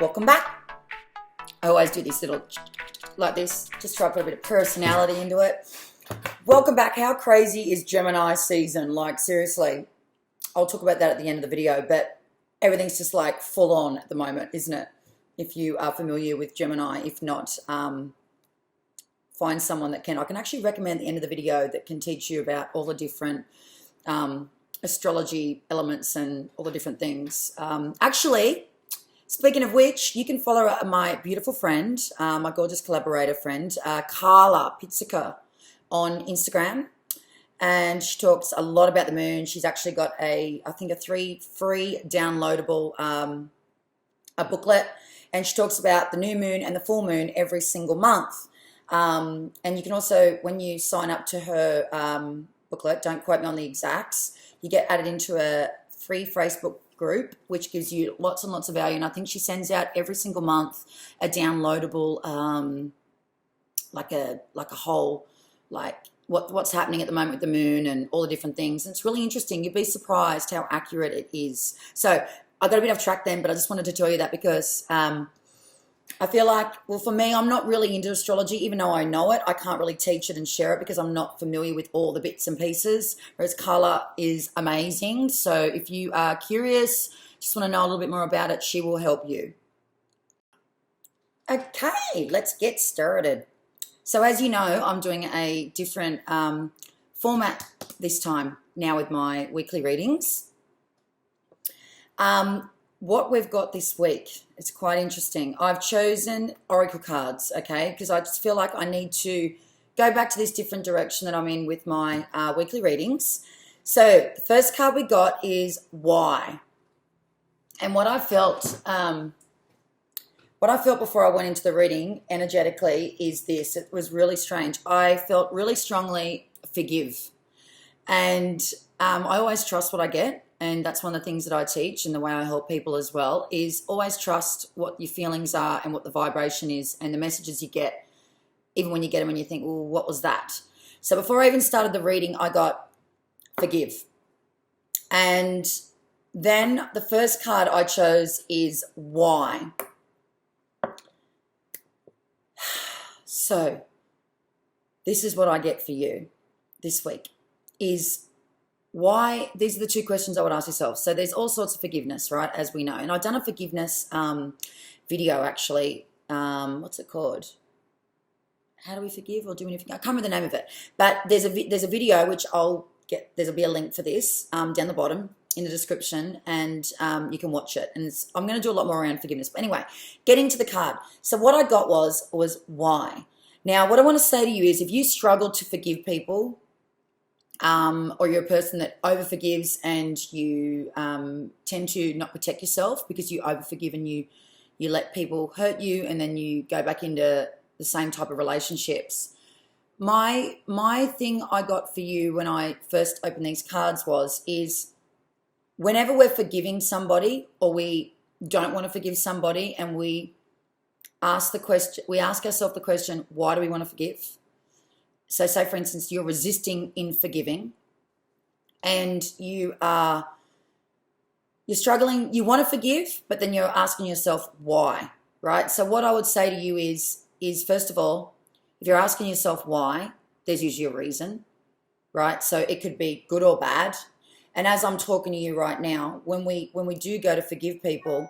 Welcome back. I always do this little like this, just try to put a bit of personality into it. Welcome back. How crazy is Gemini season? Like, seriously, I'll talk about that at the end of the video, but everything's just like full on at the moment, isn't it? If you are familiar with Gemini, if not, find someone that can. I can actually recommend the end of the video that can teach you about all the different astrology elements and all the different things. Actually, speaking of which, you can follow my beautiful friend, my gorgeous collaborator friend, Carla Pizzica on Instagram. And she talks a lot about the moon. She's actually got I think a free downloadable a booklet. And she talks about the new moon and the full moon every single month. And you can also, when you sign up to her booklet, don't quote me on the exacts, you get added into a free Facebook group, which gives you lots and lots of value. And I think she sends out every single month a downloadable, like a whole, like what's happening at the moment with the moon and all the different things. And it's really interesting. You'd be surprised how accurate it is. So I got a bit off track then, but I just wanted to tell you that because I feel like, well, for me, I'm not really into astrology, even though I know it. I can't really teach it and share it because I'm not familiar with all the bits and pieces, whereas Carla is amazing. So if you are curious, just want to know a little bit more about it, she will help you. Okay, let's get started. So as you know, I'm doing a different format this time now with my weekly readings. What we've got this week, it's quite interesting. I've chosen oracle cards, okay, because I just feel like I need to go back to this different direction that I'm in with my weekly readings. So the first card we got is why. And what I felt before I went into the reading energetically is this. It was really strange. I felt really strongly forgive. And I always trust what I get. And that's one of the things that I teach and the way I help people as well is always trust what your feelings are and what the vibration is and the messages you get, even when you get them and you think, well, what was that? So before I even started the reading, I got forgive. And then the first card I chose is why. So this is what I get for you this week is why. These are the two questions I would ask yourself. So there's all sorts of forgiveness, right, as we know. And I've done a forgiveness video, actually. What's it called? How do we forgive or do we forgive? I can't remember the name of it. But there's a video which I'll get. There'll be a link for this down the bottom in the description, and you can watch it. And I'm going to do a lot more around forgiveness. But anyway, getting to the card. So what I got was why. Now, what I want to say to you is if you struggle to forgive people, or you're a person that over-forgives and you tend to not protect yourself because you over-forgive and you let people hurt you and then you go back into the same type of relationships. My thing I got for you when I first opened these cards is whenever we're forgiving somebody or we don't want to forgive somebody and we ask ourselves the question, why do we want to forgive? So say, for instance, you're resisting in forgiving and you're struggling, you want to forgive, but then you're asking yourself why, right? So what I would say to you is first of all, if you're asking yourself why, there's usually a reason, right? So it could be good or bad. And as I'm talking to you right now, when we do go to forgive people,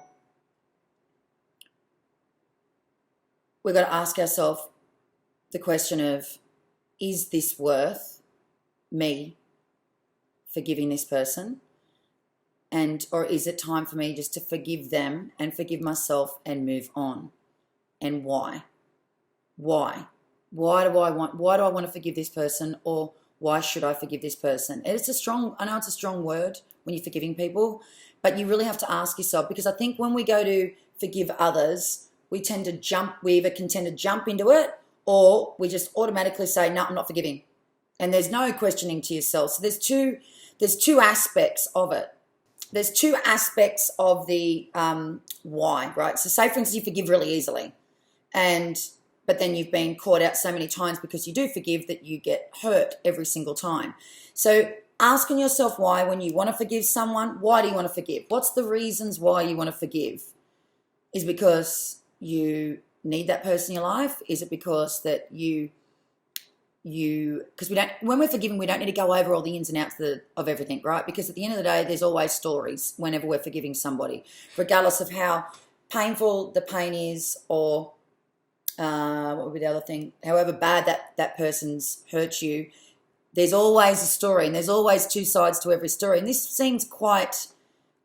we've got to ask ourselves the question of, is this worth me forgiving this person? Or is it time for me just to forgive them and forgive myself and move on? And why? Why? Why do I want to forgive this person, or why should I forgive this person? I know it's a strong word when you're forgiving people, but you really have to ask yourself, because I think when we go to forgive others, we either can tend to jump into it, or we just automatically say, no, I'm not forgiving. And there's no questioning to yourself. So there's two aspects of it. There's two aspects of the why, right? So say, for instance, you forgive really easily, but then you've been caught out so many times because you do forgive that you get hurt every single time. So asking yourself why when you want to forgive someone, why do you want to forgive? What's the reasons why you want to forgive? Is it because you need that person in your life? Is it because that because when we're forgiving, we don't need to go over all the ins and outs of everything, right? Because at the end of the day, there's always stories whenever we're forgiving somebody, regardless of how painful the pain is, or what would be the other thing? However bad that person's hurt you, there's always a story, and there's always two sides to every story. And this seems quite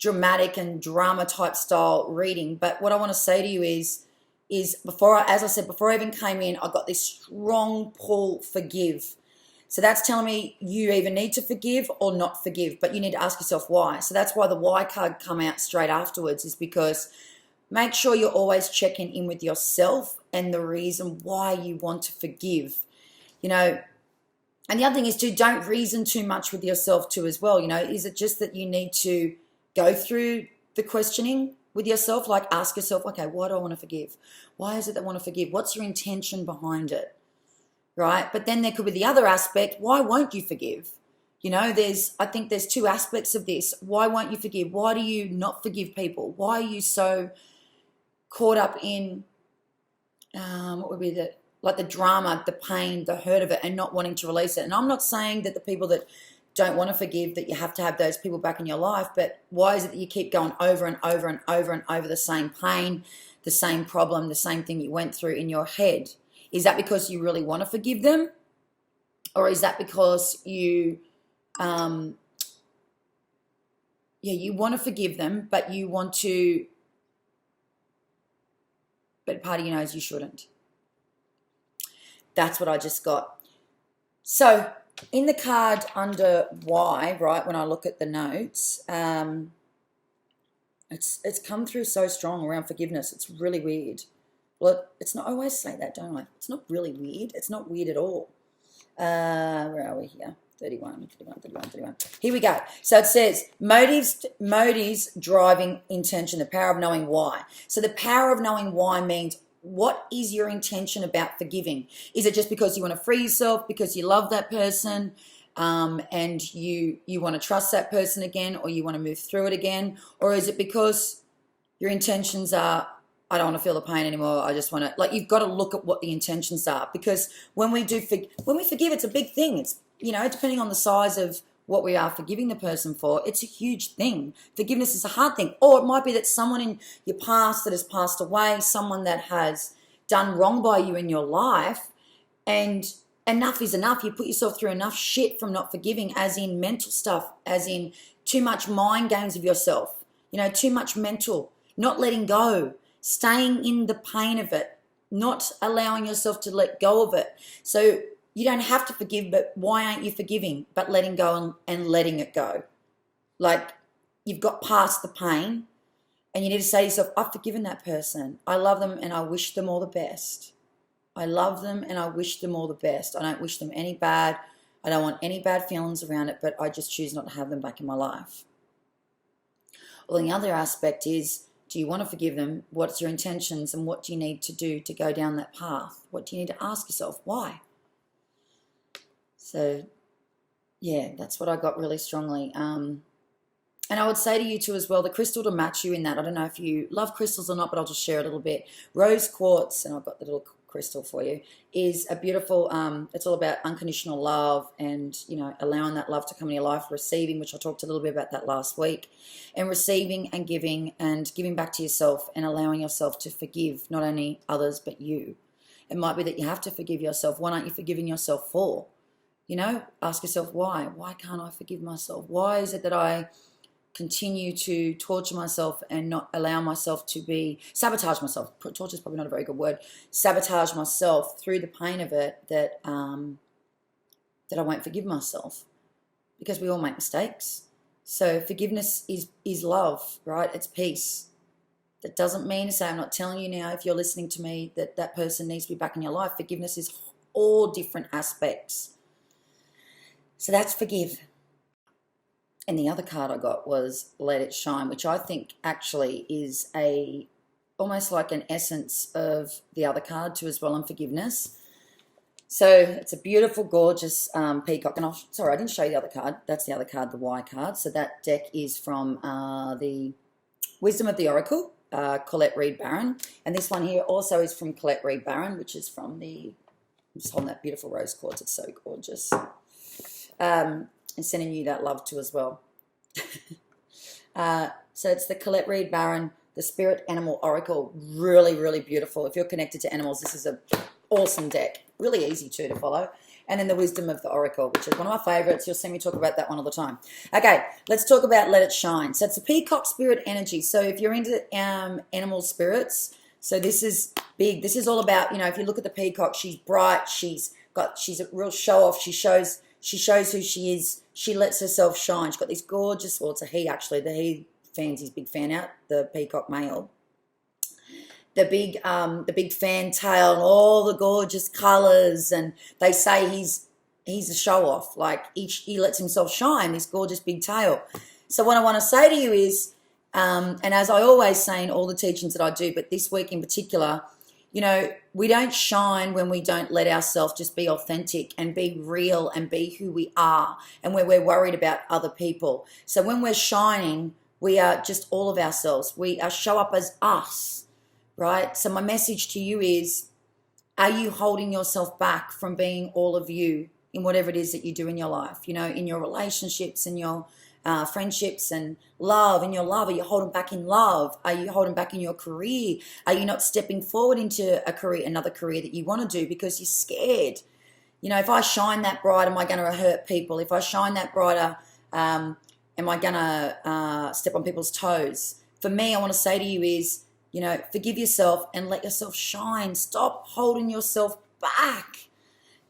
dramatic and drama type style reading, but what I want to say to you is as I said, before I even came in, I got this strong pull, forgive. So that's telling me you either need to forgive or not forgive, but you need to ask yourself why. So that's why the why card come out straight afterwards, is because make sure you're always checking in with yourself and the reason why you want to forgive. And the other thing is too, don't reason too much with yourself too as well. Is it just that you need to go through the questioning with yourself? Like, ask yourself, okay, why do I want to forgive? Why is it that I want to forgive? What's your intention behind it? Right? But then there could be the other aspect. Why won't you forgive? I think there's two aspects of this. Why won't you forgive? Why do you not forgive people? Why are you so caught up in what would be the drama, the pain, the hurt of it, and not wanting to release it? And I'm not saying that the people that don't want to forgive, that you have to have those people back in your life, but why is it that you keep going over and over and over and over the same pain, the same problem, the same thing you went through in your head? Is that because you really want to forgive them? Or is that because you want to forgive them, but part of you knows you shouldn't? That's what I just got. So in the card under why, right, when I look at the notes, it's come through so strong around forgiveness. It's really weird. Well, it's not, I always say that, don't I? It's not really weird. It's not weird at all. Where are we here? 31. Here we go. So it says motives driving intention, the power of knowing why. So the power of knowing why means, what is your intention about forgiving? Is it just because you want to free yourself, because you love that person, and you want to trust that person again, or you want to move through it again? Or is it because your intentions are, I don't want to feel the pain anymore, I just want to, you've got to look at what the intentions are. Because when we forgive, it's a big thing. It's, depending on the size of what we are forgiving the person for, it's a huge thing. Forgiveness is a hard thing. Or it might be that someone in your past that has passed away, someone that has done wrong by you in your life, and enough is enough. You put yourself through enough shit from not forgiving, as in mental stuff, as in too much mind games of yourself, too much mental, not letting go, staying in the pain of it, not allowing yourself to let go of it. So you don't have to forgive, but why aren't you forgiving, but letting go and letting it go? You've got past the pain, and you need to say to yourself, I've forgiven that person. I love them and I wish them all the best. I love them and I wish them all the best. I don't wish them any bad. I don't want any bad feelings around it, but I just choose not to have them back in my life. Well, the other aspect is, do you want to forgive them? What's your intentions, and what do you need to do to go down that path? What do you need to ask yourself? Why? So, yeah, that's what I got really strongly. And I would say to you too as well, the crystal to match you in that, I don't know if you love crystals or not, but I'll just share a little bit. Rose quartz, and I've got the little crystal for you, is a beautiful, it's all about unconditional love and, allowing that love to come in your life, receiving, which I talked a little bit about that last week, and receiving and giving back to yourself, and allowing yourself to forgive not only others but you. It might be that you have to forgive yourself. What aren't you forgiving yourself for? Ask yourself why. Why can't I forgive myself? Why is it that I continue to torture myself and not allow myself to sabotage myself? Torture is probably not a very good word. Sabotage myself through the pain of it, that I won't forgive myself, because we all make mistakes. So forgiveness is love, right? It's peace. That doesn't mean to say, I'm not telling you now, if you're listening to me, that person needs to be back in your life. Forgiveness is all different aspects. So that's forgive. And the other card I got was Let It Shine, which I think actually is almost like an essence of the other card too as well, on forgiveness. So it's a beautiful, gorgeous peacock. And I didn't show you the other card. That's the other card, the Y card. So that deck is from the Wisdom of the Oracle. Colette Baron-Reid. And this one here also is from Colette Baron-Reid, which is from the, I'm just holding that beautiful rose quartz. It's so gorgeous. And sending you that love too as well. So it's the Colette Baron-Reid, the Spirit Animal Oracle. Really, really beautiful. If you're connected to animals, this is an awesome deck. Really easy too to follow. And then the Wisdom of the Oracle, which is one of my favorites. You'll see me talk about that one all the time. Okay, let's talk about Let It Shine. So it's a peacock spirit energy. So if you're into animal spirits, so this is big. This is all about, you know, if you look at the peacock, she's bright. She's a real show off. She shows who she is. She lets herself shine. She's got this gorgeous, well, it's a he actually. The he fan's his big fan out, the peacock male. The big fantail and all the gorgeous colours, and they say he's a show off. Like he lets himself shine, this gorgeous big tail. So what I want to say to you is, and as I always say in all the teachings that I do, but this week in particular, you know, we don't shine when we don't let ourselves just be authentic and be real and be who we are, and where we're worried about other people. So when we're shining, we are just all of ourselves. We show up as us. Right? So my message to you is, are you holding yourself back from being all of you in whatever it is that you do in your life? You know, in your relationships, in your friendships and love, in your love. Are you holding back in love? Are you holding back in your career? Are you not stepping forward into another career that you want to do because you're scared? You know, if I shine that bright, am I going to hurt people? If I shine that brighter, am I going to step on people's toes? For me, I want to say to you is, you know, forgive yourself and let yourself shine. Stop holding yourself back.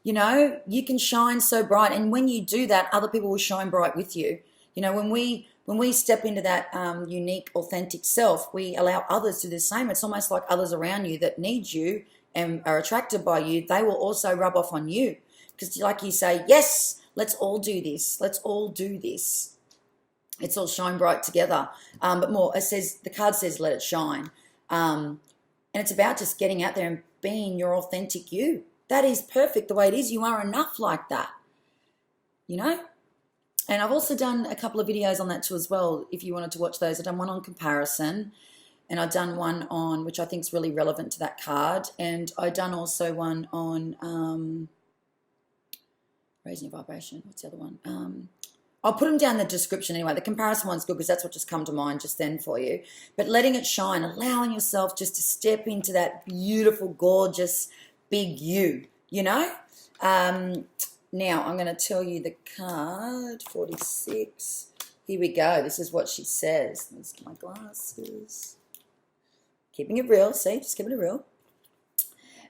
You know, you can shine so bright. And when you do that, other people will shine bright with you. You know, when we step into that unique, authentic self, we allow others to do the same. It's almost like others around you that need you and are attracted by you. They will also rub off on you. Because like you say, yes, let's all do this. Let's all do this. It's all shine bright together. But more, it says, the card says, let it shine. And it's about just getting out there and being your authentic you. That is perfect the way it is. You are enough like that, you know? And I've also done a couple of videos on that too as well. If you wanted to watch those, I've done one on comparison, and I've done one on, which I think is really relevant to that card. And I've done also one on raising your vibration. What's the other one? I'll put them down in the description anyway. The comparison one's good because that's what just come to mind just then for you. But letting it shine, allowing yourself just to step into that beautiful, gorgeous, big you, you know? Now, I'm going to tell you the card, 46. Here we go. This is what she says. Let's get my glasses. Keeping it real. See, just keeping it real.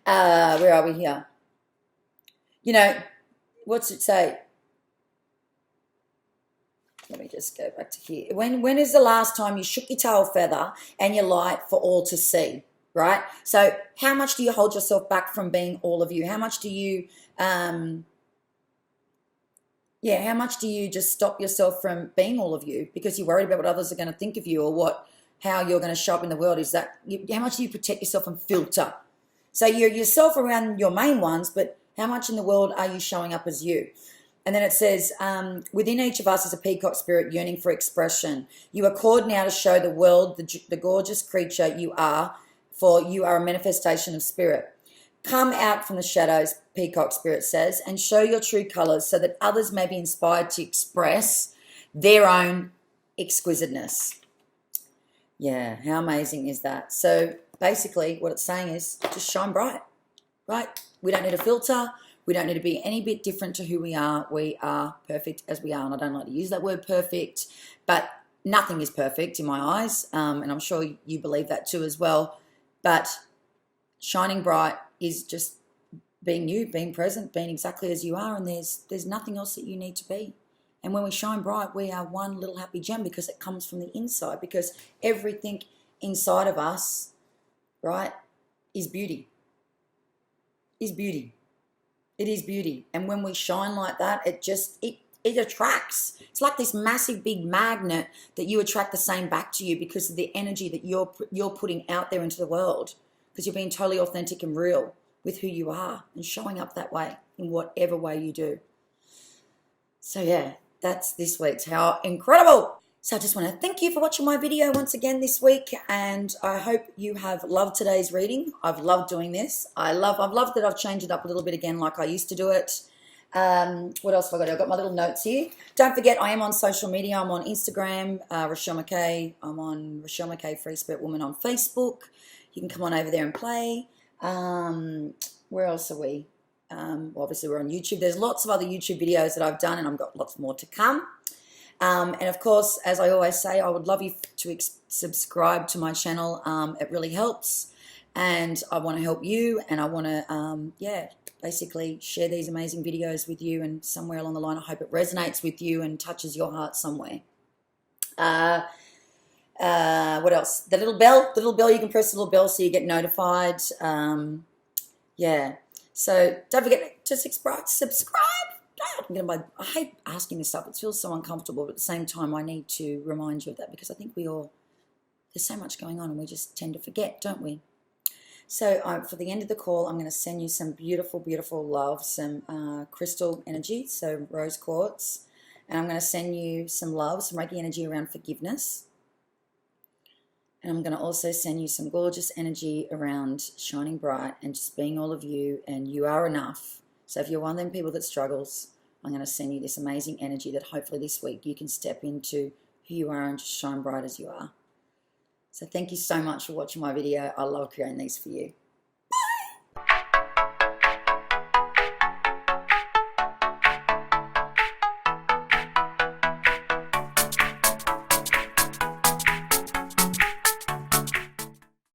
Where are we here? You know, what's it say? Let me just go back to here. When is the last time you shook your tail feather and your light for all to see, right? So how much do you hold yourself back from being all of you? How much do you, how much do you just stop yourself from being all of you because you're worried about what others are going to think of you or how you're going to show up in the world? Is that, how much do you protect yourself and filter? So you're yourself around your main ones, but how much in the world are you showing up as you? And then it says, within each of us is a peacock spirit yearning for expression. You are called now to show the world the gorgeous creature you are, for you are a manifestation of spirit. Come out from the shadows, peacock spirit says, and show your true colours so that others may be inspired to express their own exquisiteness. Yeah, how amazing is that? So basically what it's saying is just shine bright, right? We don't need a filter. We don't need to be any bit different to who we are. We are perfect as we are. And I don't like to use that word perfect, but nothing is perfect in my eyes. And I'm sure you believe that too as well. But shining bright is just being you, being present, being exactly as you are. And there's nothing else that you need to be. And when we shine bright, we are one little happy gem because it comes from the inside, because everything inside of us, right, is beauty. Is beauty. It is beauty. And when we shine like that, it attracts. It's like this massive big magnet that you attract the same back to you because of the energy that you're putting out there into the world, because you're being totally authentic and real with who you are and showing up that way in whatever way you do. So yeah, that's this week's How Incredible. So I just want to thank you for watching my video once again this week, and I hope you have loved today's reading. I've loved doing this. I've loved that I've changed it up a little bit again like I used to do it. What else have I got? I've got my little notes here. Don't forget, I am on social media. I'm on Instagram, Rechelle Mackay. I'm on Rechelle Mackay, FreeSpirit Woman on Facebook. You can come on over there and play. Where else are we? Well, obviously we're on YouTube. There's lots of other YouTube videos that I've done, and I've got lots more to come. And of course, as I always say, I would love you to subscribe to my channel. It really helps, and I want to help you, and I want to, basically share these amazing videos with you, and somewhere along the line, I hope it resonates with you and touches your heart somewhere. What else? The little bell, you can press the little bell so you get notified. So don't forget to subscribe. I hate asking this stuff. It feels so uncomfortable, but at the same time, I need to remind you of that, because I think there's so much going on and we just tend to forget, don't we? So for the end of the call, I'm going to send you some beautiful, beautiful love, some crystal energy, so rose quartz, and I'm going to send you some love, some Reiki energy around forgiveness. And I'm going to also send you some gorgeous energy around shining bright and just being all of you, and you are enough. So if you're one of them people that struggles, I'm going to send you this amazing energy that hopefully this week you can step into who you are and just shine bright as you are. So thank you so much for watching my video. I love creating these for you.